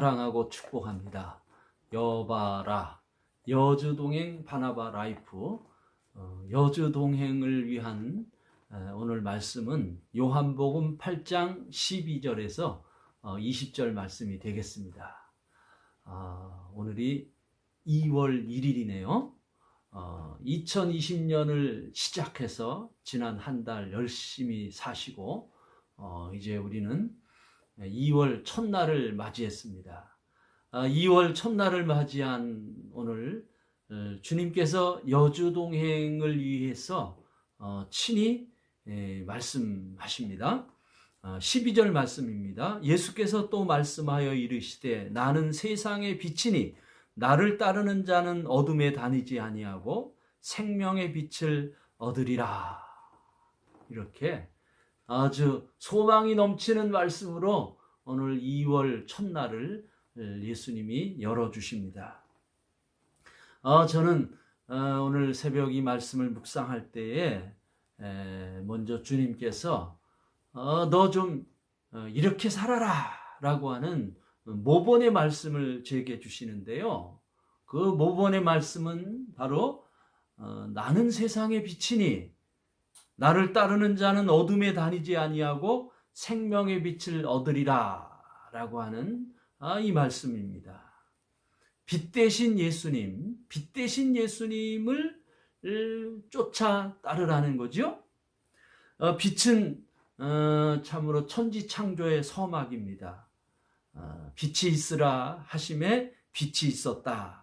사랑하고 축복합니다. 여바라 여주동행 바나바 라이프 여주동행을 위한 오늘 말씀은 요한복음 8장 12절에서 20절 말씀이 되겠습니다. 오늘이 2월 1일이네요. 2020년을 시작해서 지난 한 달 열심히 사시고 이제 우리는 2월 첫날을 맞이했습니다. 2월 첫날을 맞이한 오늘 주님께서 여주동행을 위해서 친히 말씀하십니다. 12절 말씀입니다. 예수께서 또 말씀하여 이르시되 나는 세상의 빛이니 나를 따르는 자는 어둠에 다니지 아니하고 생명의 빛을 얻으리라. 이렇게 아주 소망이 넘치는 말씀으로 오늘 2월 첫날을 예수님이 열어주십니다. 저는 오늘 새벽 이 말씀을 묵상할 때에 먼저 주님께서 너 좀 이렇게 살아라 라고 하는 모본의 말씀을 제게 주시는데요. 그 모본의 말씀은 바로 나는 세상의 빛이니 나를 따르는 자는 어둠에 다니지 아니하고 생명의 빛을 얻으리라 라고 하는 이 말씀입니다. 빛 대신 예수님, 빛 대신 예수님을 쫓아 따르라는 거죠. 빛은 참으로 천지창조의 서막입니다. 빛이 있으라 하심에 빛이 있었다.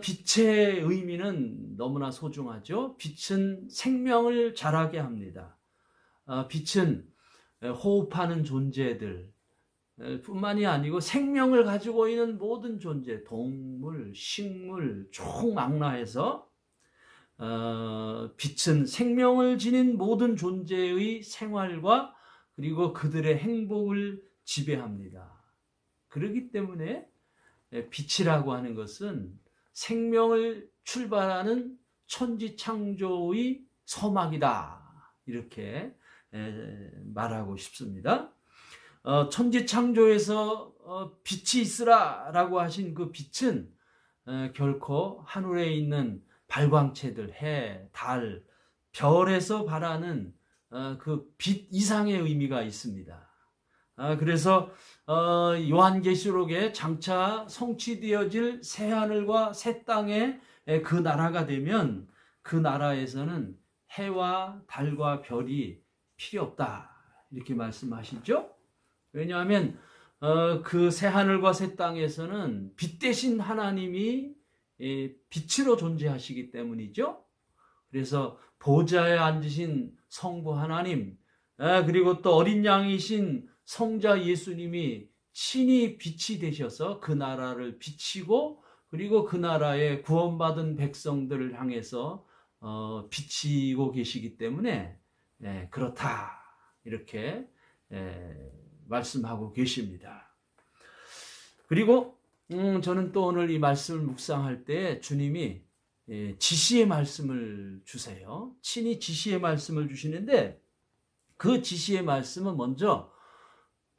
빛의 의미는 너무나 소중하죠. 빛은 생명을 자라게 합니다. 빛은 호흡하는 존재들 뿐만이 아니고 생명을 가지고 있는 모든 존재, 동물, 식물, 총망라해서 빛은 생명을 지닌 모든 존재의 생활과 그리고 그들의 행복을 지배합니다. 그렇기 때문에 빛이라고 하는 것은 생명을 출발하는 천지창조의 서막이다. 이렇게 말하고 싶습니다. 천지창조에서 빛이 있으라 라고 하신 그 빛은 결코 하늘에 있는 발광체들, 해, 달, 별에서 발하는 그 빛 이상의 의미가 있습니다. 그래서 요한계시록에 장차 성취되어질 새하늘과 새 땅의 그 나라가 되면 그 나라에서는 해와 달과 별이 필요 없다 이렇게 말씀하시죠. 왜냐하면 그 새하늘과 새 땅에서는 빛 대신 하나님이 빛으로 존재하시기 때문이죠. 그래서 보좌에 앉으신 성부 하나님 그리고 또 어린 양이신 성자 예수님이 친히 빛이 되셔서 그 나라를 비치고 그리고 그 나라에 구원받은 백성들을 향해서 비치고 계시기 때문에 그렇다 이렇게 말씀하고 계십니다. 그리고 저는 또 오늘 이 말씀을 묵상할 때 주님이 지시의 말씀을 주세요. 친히 지시의 말씀을 주시는데 그 지시의 말씀은 먼저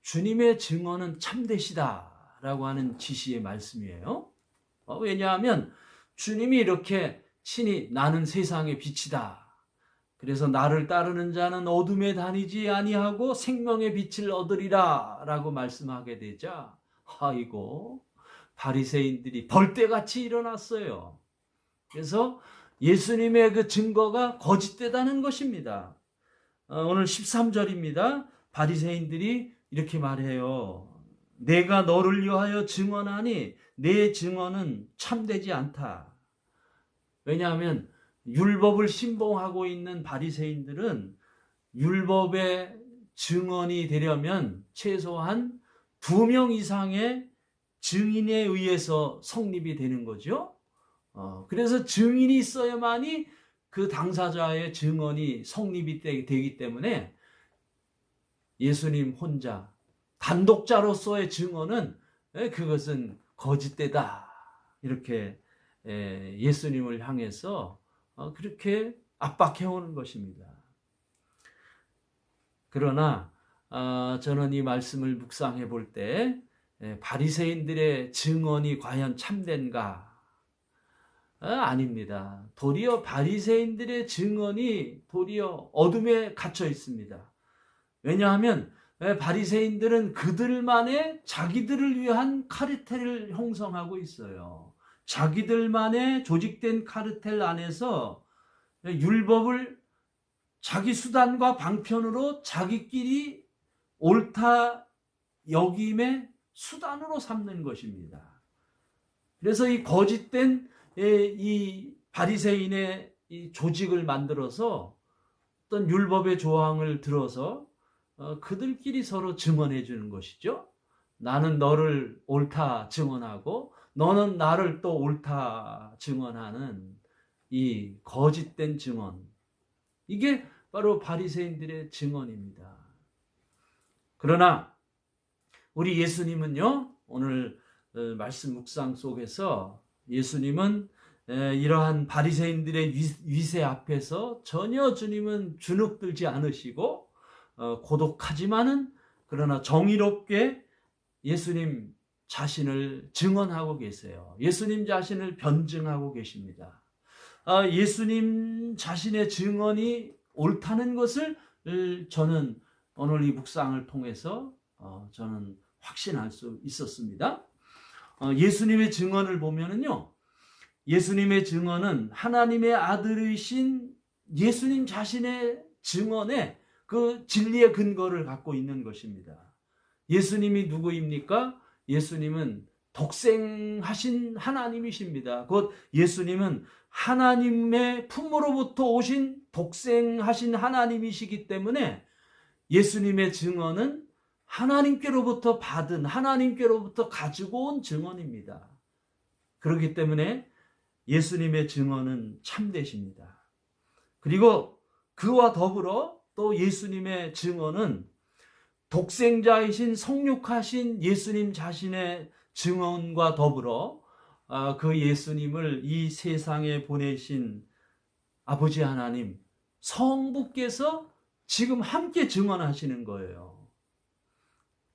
주님의 증언은 참되시다 라고 하는 지시의 말씀이에요. 왜냐하면 주님이 이렇게 친히 나는 세상의 빛이다. 그래서 나를 따르는 자는 어둠에 다니지 아니하고 생명의 빛을 얻으리라 라고 말씀하게 되자 아이고 바리새인들이 벌떼같이 일어났어요. 그래서 예수님의 그 증거가 거짓되다는 것입니다. 오늘 13절입니다. 바리새인들이 이렇게 말해요. 내가 너를 위하여 증언하니 내 증언은 참되지 않다. 왜냐하면 율법을 신봉하고 있는 바리새인들은 율법의 증언이 되려면 최소한 2명 이상의 증인에 의해서 성립이 되는 거죠. 그래서 증인이 있어야만이 그 당사자의 증언이 성립이 되기 때문에 예수님 혼자 단독자로서의 증언은 그것은 거짓되다. 이렇게 예수님을 향해서 그렇게 압박해오는 것입니다. 그러나 저는 이 말씀을 묵상해 볼 때 바리새인들의 증언이 과연 참된가? 아닙니다. 도리어 바리새인들의 증언이 도리어 어둠에 갇혀 있습니다. 왜냐하면 바리새인들은 그들만의 자기들을 위한 카르텔을 형성하고 있어요. 자기들만의 조직된 카르텔 안에서 율법을 자기 수단과 방편으로 자기끼리 옳다 여김의 수단으로 삼는 것입니다. 그래서 이 거짓된 이 바리새인의 이 조직을 만들어서 어떤 율법의 조항을 들어서 그들끼리 서로 증언해 주는 것이죠. 나는 너를 옳다 증언하고 너는 나를 또 옳다 증언하는 이 거짓된 증언. 이게 바로 바리새인들의 증언입니다. 그러나 우리 예수님은요, 오늘 말씀 묵상 속에서 예수님은 이러한 바리새인들의 위세 앞에서 전혀 주님은 주눅들지 않으시고 고독하지만은 그러나 정의롭게 예수님 자신을 증언하고 계세요. 예수님 자신을 변증하고 계십니다. 예수님 자신의 증언이 옳다는 것을 저는 오늘 이 묵상을 통해서 저는 확신할 수 있었습니다. 예수님의 증언을 보면은요, 예수님의 증언은 하나님의 아들이신 예수님 자신의 증언에 그 진리의 근거를 갖고 있는 것입니다. 예수님이 누구입니까? 예수님은 독생하신 하나님이십니다. 곧 예수님은 하나님의 품으로부터 오신 독생하신 하나님이시기 때문에 예수님의 증언은 하나님께로부터 받은, 하나님께로부터 가지고 온 증언입니다. 그렇기 때문에 예수님의 증언은 참되십니다. 그리고 그와 더불어 또 예수님의 증언은 독생자이신 성육하신 예수님 자신의 증언과 더불어 그 예수님을 이 세상에 보내신 아버지 하나님, 성부께서 지금 함께 증언하시는 거예요.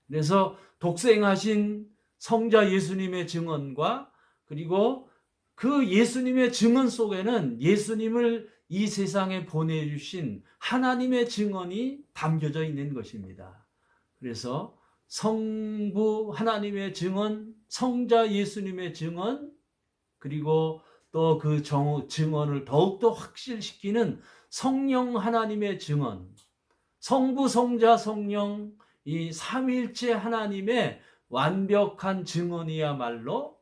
그래서 독생하신 성자 예수님의 증언과 그리고 그 예수님의 증언 속에는 예수님을 이 세상에 보내주신 하나님의 증언이 담겨져 있는 것입니다. 그래서 성부 하나님의 증언, 성자 예수님의 증언, 그리고 또 그 증언을 더욱더 확실시키는 성령 하나님의 증언, 성부, 성자, 성령 이 삼위일체 하나님의 완벽한 증언이야말로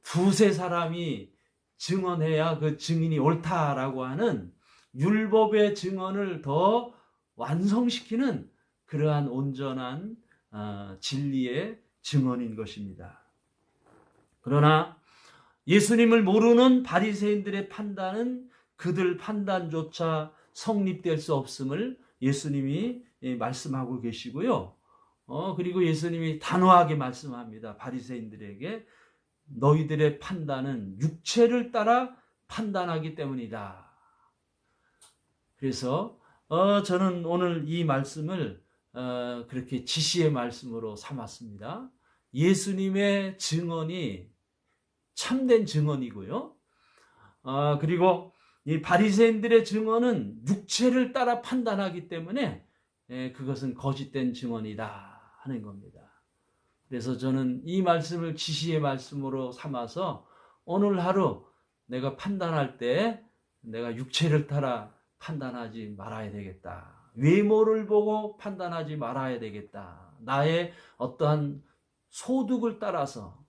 두세 사람이 증언해야 그 증인이 옳다라고 하는 율법의 증언을 더 완성시키는 그러한 온전한 진리의 증언인 것입니다. 그러나 예수님을 모르는 바리새인들의 판단은 그들 판단조차 성립될 수 없음을 예수님이 말씀하고 계시고요. 그리고 예수님이 단호하게 말씀합니다. 바리새인들에게 너희들의 판단은 육체를 따라 판단하기 때문이다. 그래서 저는 오늘 이 말씀을 그렇게 지시의 말씀으로 삼았습니다. 예수님의 증언이 참된 증언이고요. 그리고 이 바리새인들의 증언은 육체를 따라 판단하기 때문에 그것은 거짓된 증언이다 하는 겁니다. 그래서 저는 이 말씀을 지시의 말씀으로 삼아서 오늘 하루 내가 판단할 때 내가 육체를 따라 판단하지 말아야 되겠다. 외모를 보고 판단하지 말아야 되겠다. 나의 어떠한 소득을 따라서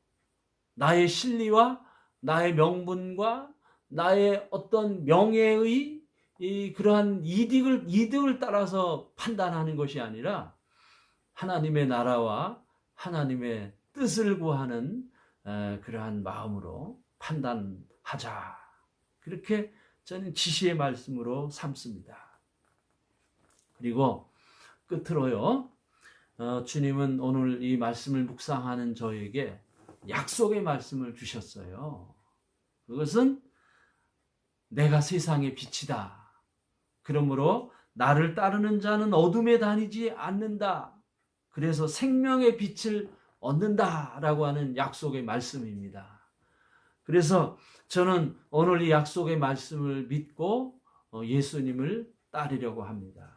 나의 실리와 나의 명분과 나의 어떤 명예의 그러한 이득을 따라서 판단하는 것이 아니라 하나님의 나라와 하나님의 뜻을 구하는 그러한 마음으로 판단하자. 그렇게 저는 지시의 말씀으로 삼습니다. 그리고 끝으로요, 주님은 오늘 이 말씀을 묵상하는 저에게 약속의 말씀을 주셨어요. 그것은 내가 세상의 빛이다. 그러므로 나를 따르는 자는 어둠에 다니지 않는다. 그래서 생명의 빛을 얻는다라고 하는 약속의 말씀입니다. 그래서 저는 오늘 이 약속의 말씀을 믿고 예수님을 따르려고 합니다.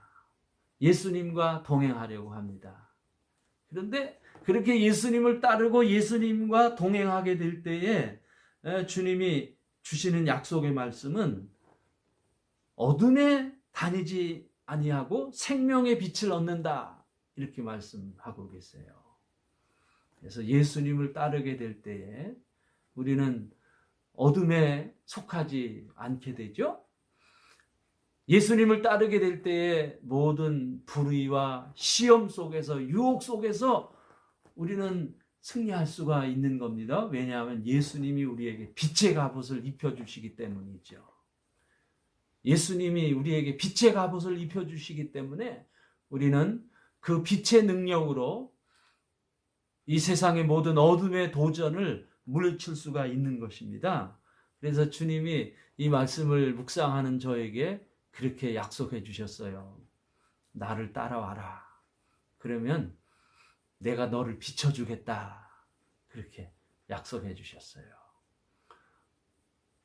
예수님과 동행하려고 합니다. 그런데 그렇게 예수님을 따르고 예수님과 동행하게 될 때에 주님이 주시는 약속의 말씀은 어둠에 다니지 아니하고 생명의 빛을 얻는다, 이렇게 말씀하고 계세요. 그래서 예수님을 따르게 될 때에 우리는 어둠에 속하지 않게 되죠. 예수님을 따르게 될 때에 모든 불의와 시험 속에서, 유혹 속에서 우리는 승리할 수가 있는 겁니다. 왜냐하면 예수님이 우리에게 빛의 갑옷을 입혀주시기 때문이죠. 예수님이 우리에게 빛의 갑옷을 입혀주시기 때문에 우리는 그 빛의 능력으로 이 세상의 모든 어둠의 도전을 물리칠 수가 있는 것입니다. 그래서 주님이 이 말씀을 묵상하는 저에게 그렇게 약속해 주셨어요. 나를 따라와라. 그러면 내가 너를 비춰주겠다. 그렇게 약속해 주셨어요.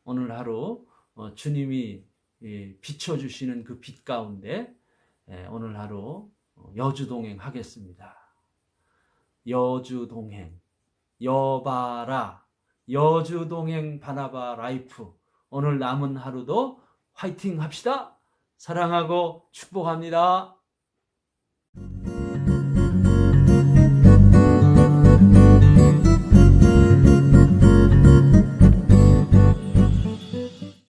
오늘 하루 주님이 비춰주시는 그 빛 가운데 오늘 하루 여주동행 하겠습니다. 여주동행, 여바라, 여주동행 바나바 라이프. 오늘 남은 하루도 화이팅 합시다. 사랑하고 축복합니다.